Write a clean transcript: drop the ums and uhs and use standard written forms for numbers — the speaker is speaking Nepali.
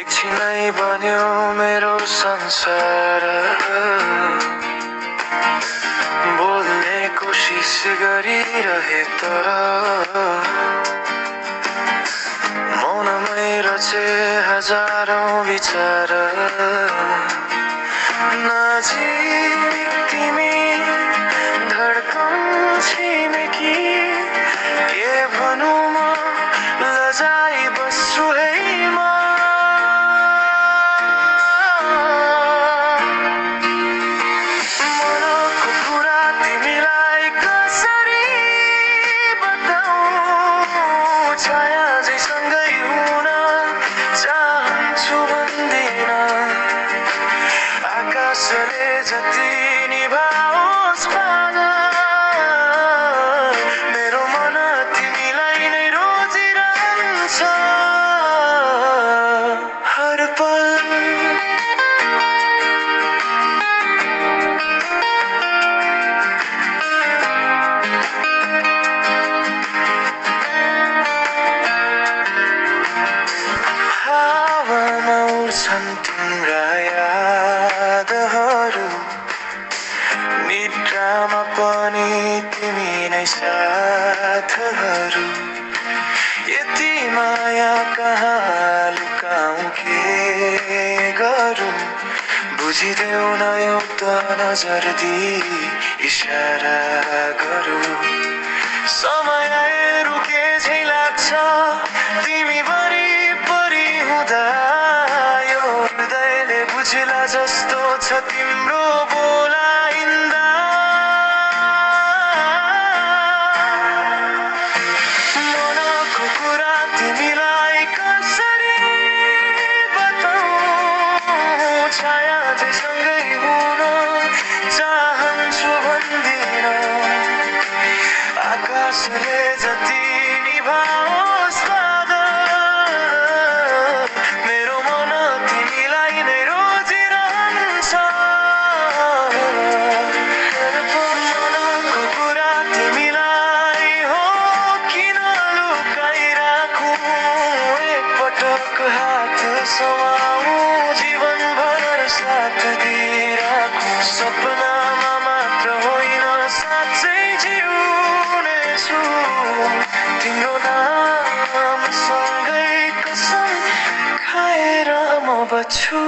एकछिनै बन्यो मेरो संसार। बोल्ने कोसिस गरिरहे तर मौनमै रचे हजारौं विचार। नजिक तिमी धड्कन छिमेकी के भनौँ म लजाई बस्छु है म। मनको कुरा तिमीलाई कसरी बताऊँ, छाया झै सँगै हुन चाहन्छु भन्दिन। आकाशले जति निभाओस् बाधा, मेरो मन तिमीलाई नै रोजिरहन्छ हर पल। हावामा उड्छन् तिम्रा यादहरू, निद्रामा पनि तिमी नै साथहरू। यति माया कहाँ लुकाऊँ के गरौँ, बुझिदेऊ न एउटा नजर दिई इशारा गरौँ। समय रुके झै लाग्छ तिमी वरिपरि हुँदा, यो हृदयले बुझ्ला जस्तो छ तिम्रो बोलाइन्दा। मनको कुरा तिमीलाई कसरी बताऊँ, छाया झै सँगै हुन चाहन्छु भन्दिन। आकाशले जति निभाओस् बाधा, मेरो मन तिमीलाई नै रोजिरहन्छ। मनको कुरा तिमीलाई हो किन लुकाइराखौँ, एकपटक हात समाऊँ जीवनभर साथ दिइराखौँ। सपनामा मात्र होइन साँच्चै जिउनेछु तिम्रो नाम सँगै कसम खाएर म बच्छु।